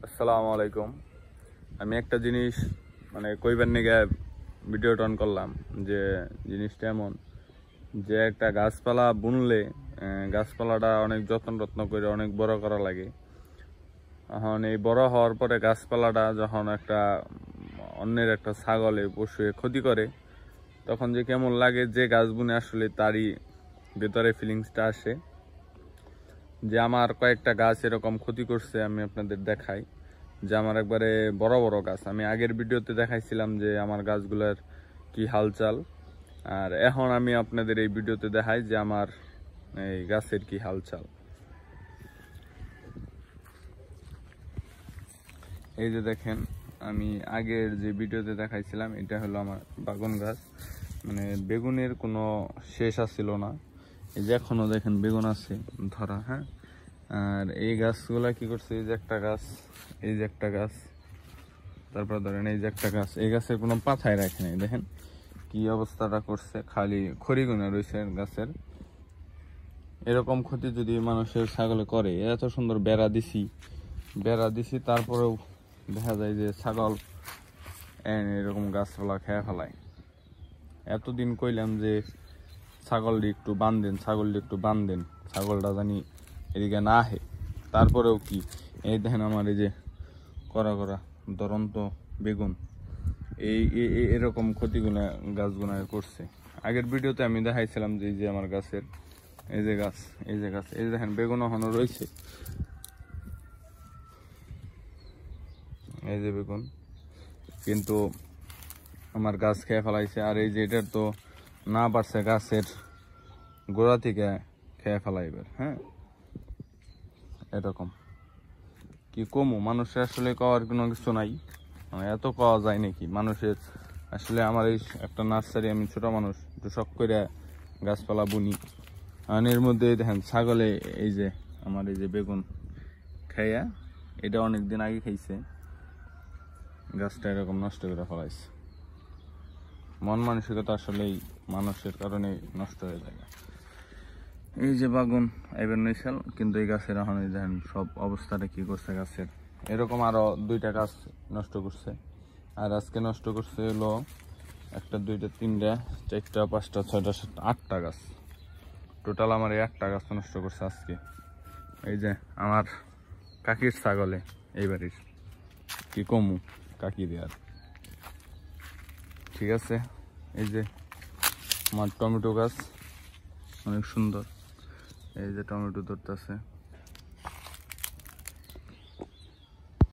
আসসালামু আলাইকুম। আমি একটা জিনিস কইবার নিগে ভিডিও অন করলাম যে জিনিসটা এমন যে একটা গাছপালা বুনলে গাছপালাটা অনেক যত্ন করে অনেক বড় করা লাগে। এখন এই বড় হওয়ার পরে গাছপালাটা যখন একটা অন্যের একটা ছাগলে পশুয়ে ক্ষতি করে তখন যে কেমন লাগে, যে গাছ বুনে আসলে তারই ভেতরে ফিলিংসটা আসে। যে আমার কয়েকটা গাছ এরকম ক্ষতি করছে, আমি আপনাদের দেখাই। যে আমার একবারে বড় বড় গাছ, আমি আগের ভিডিওতে দেখাইছিলাম যে আমার গাছগুলোর কি হালচাল, আর এখন আমি আপনাদের এই ভিডিওতে দেখাই যে আমার এই গাছের কি হালচাল। এই যে দেখেন, আমি আগের যে ভিডিওতে দেখাইছিলাম এটা হলো আমার বাগুন গাছ। বেগুনের কোনো শেষ আসছিল না, এই যে এখনো দেখেন বেগুন আছে ধরা। হ্যাঁ, আর এই গাছগুলা কি করছে, এই যে একটা গাছ, এই যে একটা গাছ, তারপর ধরেন এই যে একটা গাছ, এই গাছের কোনো পাতায় রাখে নাই। দেখেন কি অবস্থাটা করছে, খালি খড়িগুনা রয়েছে গাছের। এরকম ক্ষতি যদি মানুষের ছাগলে করে, এত সুন্দর বেড়া দিছি তারপরেও দেখা যায় যে ছাগল এরকম গাছপালা খেয়ে ফেলায়। এতদিন কইলাম যে ছাগলটি একটু বান্ধেন, ছাগলটা জানি এদিকে না আহে, তারপরেও কি এই দেখেন আমার এই যে করা ধরন্ত বেগুন এই এরকম ক্ষতিগুনা গাছগুনা করছে। আগের ভিডিওতে আমি দেখাইছিলাম যে এই যে আমার গাছের এই যে গাছ, এই যে দেখেন বেগুন এখনো রয়েছে, এই যে বেগুন, কিন্তু আমার গাছ খেয়ে ফেলাইছে। আর এই যে এটার তো না পারছে গাছের গোড়া থেকে খেয়ে ফেলাইবার। হ্যাঁ, এরকম কি কমু, মানুষের আসলে কওয়ার কোনো কিছু নাই, এত পাওয়া যায় নাকি মানুষের। আসলে আমার এই একটা নার্সারি, আমি ছোট মানুষ, একটু শখ করে গাছপালা বুনি। আর এর মধ্যে দেখেন ছাগলে এই যে আমার এই যে বেগুন খাইয়া, এটা অনেকদিন আগে খাইছে, গাছটা এরকম নষ্ট করে ফেলাইছে। মন মানসিকতা আসলেই মানুষের কারণে নষ্ট হয়ে যায়। এই যে বাগুন এবার নইসাল, কিন্তু এই গাছের এখন এই দেখেন সব অবস্থাটা কি করছে গাছের। এরকম আরো 2টা গাছ নষ্ট করছে, আর আজকে নষ্ট করছে হলো 1টা 2টা 3টা 4টা 5টা 6টা 7টা 8টা গাছ। টোটাল আমার এই 8টা গাছ নষ্ট করছে আজকে। এই যে আমার কাকির ছাগলে, এই বাড়ির কি কমু কাকি দেয়ার। ঠিক আছে, এই যে আমার টমেটো গাছ অনেক সুন্দর, এই যে টমেটো ধরতেছে।